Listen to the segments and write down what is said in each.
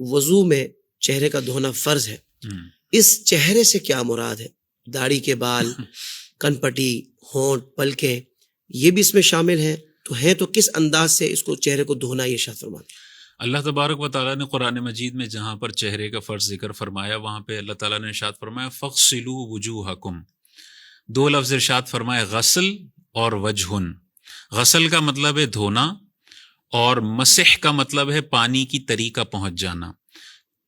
وضو میں چہرے کا دھونا فرض ہے، اس چہرے سے کیا مراد ہے؟ داڑھی کے بال، کن پٹی، ہونٹ، پلکیں، یہ بھی اس میں شامل ہیں؟ تو ہیں تو کس انداز سے اس کو چہرے کو دھونا یہ ارشاد فرماتے ہیں؟ اللہ تبارک و تعالیٰ نے قرآن مجید میں جہاں پر چہرے کا فرض ذکر فرمایا وہاں پہ اللہ تعالیٰ نے ارشاد فرمایا فَاغْسِلُوا وُجُوهَكُمْ، دو لفظ ارشاد فرمایا غسل اور وجہن۔ غسل کا مطلب ہے دھونا، اور مسح کا مطلب ہے پانی کی تری کا پہنچ جانا۔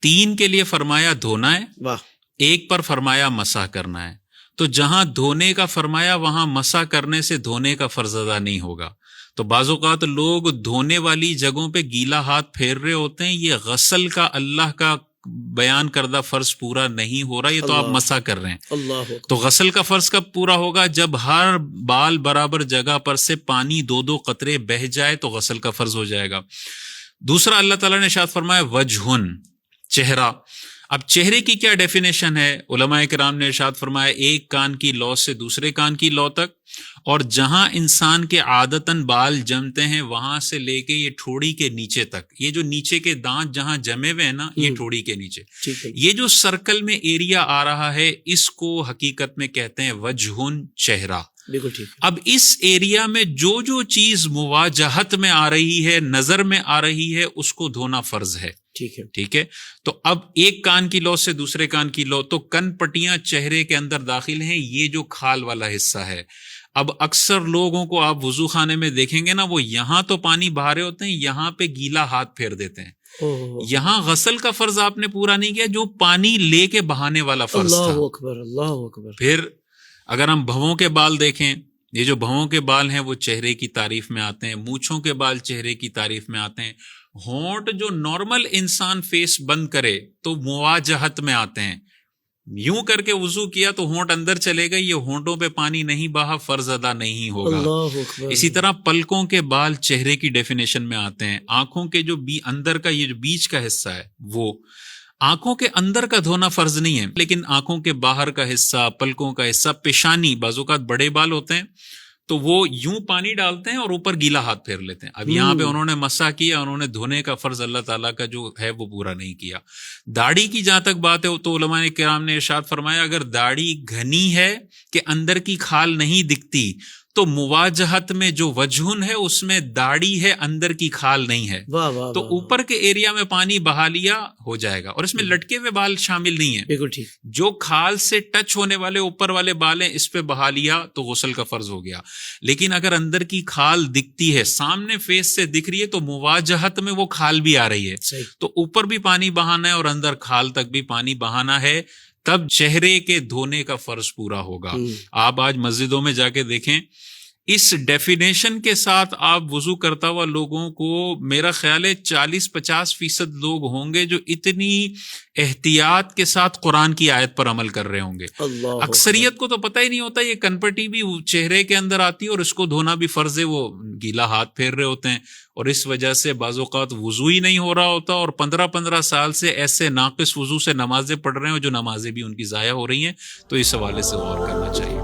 تین کے لیے فرمایا دھونا ہے، واہ، ایک پر فرمایا مسح کرنا ہے۔ تو جہاں دھونے کا فرمایا وہاں مسح کرنے سے دھونے کا فرض ادا نہیں ہوگا۔ تو بعض اوقات لوگ دھونے والی جگہوں پہ گیلا ہاتھ پھیر رہے ہوتے ہیں، یہ غسل کا اللہ کا بیان کردہ فرض پورا نہیں ہو رہا، یہ تو آپ مسح کر رہے ہیں۔ اللہ تو غسل کا فرض کب پورا ہوگا؟ جب ہر بال برابر جگہ پر سے پانی دو دو قطرے بہہ جائے تو غسل کا فرض ہو جائے گا۔ دوسرا اللہ تعالیٰ نے ارشاد فرمایا وجہن، چہرہ۔ اب چہرے کی کیا ڈیفینیشن ہے؟ علماء کرام نے ارشاد فرمایا ایک کان کی لو سے دوسرے کان کی لو تک، اور جہاں انسان کے عادتاً بال جمتے ہیں وہاں سے لے کے یہ ٹھوڑی کے نیچے تک، یہ جو نیچے کے دانت جہاں جمے ہوئے ہیں نا، یہ ٹھوڑی کے نیچے، یہ جو سرکل میں ایریا آ رہا ہے اس کو حقیقت میں کہتے ہیں وجہن، چہرہ۔ بالکل ٹھیک۔ اب اس ایریا میں جو جو چیز مواجہت میں آ رہی ہے، نظر میں آ رہی ہے، اس کو دھونا فرض ہے۔ ٹھیک ہے، تو اب ایک کان کی لو سے دوسرے کان کی لو، تو کن پٹیاں چہرے کے اندر داخل ہیں، یہ جو کھال والا حصہ ہے۔ اب اکثر لوگوں کو آپ وضو خانے میں دیکھیں گے نا، وہ یہاں تو پانی بہا رہے ہوتے ہیں، یہاں پہ گیلا ہاتھ پھیر دیتے ہیں۔ یہاں غسل کا فرض آپ نے پورا نہیں کیا جو پانی لے کے بہانے والا فرض تھا۔ اللہ اکبر، اللہ اکبر۔ پھر اگر ہم بھووں کے بال دیکھیں، یہ جو بھووں کے بال ہیں وہ چہرے کی تعریف میں آتے ہیں، مونچھوں کے بال چہرے کی تعریف میں آتے ہیں، ہونٹ جو نارمل انسان فیس بند کرے تو مواجہت میں آتے ہیں۔ یوں کر کے وضو کیا تو ہونٹ اندر چلے گئے، یہ ہونٹوں پہ پانی نہیں بہا، فرض ادا نہیں ہوگا۔ اللہ اکبر۔ اسی طرح پلکوں کے بال چہرے کی ڈیفینیشن میں آتے ہیں، آنکھوں کے جو اندر کا یہ جو بیچ کا حصہ ہے وہ، آنکھوں کے اندر کا دھونا فرض نہیں ہے، لیکن آنکھوں کے باہر کا حصہ، پلکوں کا حصہ، پیشانی، بعض اوقات بڑے بال ہوتے ہیں تو وہ یوں پانی ڈالتے ہیں اور اوپر گیلا ہاتھ پھیر لیتے ہیں۔ اب یہاں پہ انہوں نے مسح کیا، انہوں نے دھونے کا فرض اللہ تعالیٰ کا جو ہے وہ پورا نہیں کیا۔ داڑھی کی جہاں تک بات ہے تو علماء کرام نے ارشاد فرمایا اگر داڑھی گھنی ہے کہ اندر کی کھال نہیں دکھتی تو مواجہت میں جو وجہن ہے اس میں داڑھی ہے، اندر کی کھال نہیں ہے، تو اوپر کے ایریا میں پانی بہا لیا ہو جائے گا، اور اس میں لٹکے ہوئے بال شامل نہیں ہیں۔ بالکل ٹھیک۔ جو کھال سے ٹچ ہونے والے اوپر والے بال ہیں اس پہ بہا لیا تو غسل کا فرض ہو گیا۔ لیکن اگر اندر کی کھال دکھتی ہے، سامنے فیس سے دکھ رہی ہے، تو مواجہت میں وہ کھال بھی آ رہی ہے، تو اوپر بھی پانی بہانا ہے اور اندر کھال تک بھی پانی بہانا ہے، تب چہرے کے دھونے کا فرض پورا ہوگا۔ آپ آج مسجدوں میں جا کے دیکھیں، اس ڈیفینیشن کے ساتھ آپ وضو کرتا ہوا لوگوں کو میرا خیال ہے 40-50% لوگ ہوں گے جو اتنی احتیاط کے ساتھ قرآن کی آیت پر عمل کر رہے ہوں گے۔ اکثریت کو تو پتہ ہی نہیں ہوتا یہ کنپٹی بھی چہرے کے اندر آتی ہے اور اس کو دھونا بھی فرض ہے، وہ گیلا ہاتھ پھیر رہے ہوتے ہیں، اور اس وجہ سے بعض اوقات وضو ہی نہیں ہو رہا ہوتا، اور 15 سال سے ایسے ناقص وضو سے نمازیں پڑھ رہے ہیں جو نمازیں بھی ان کی ضائع ہو رہی ہیں۔ تو اس حوالے سے غور کرنا چاہیے۔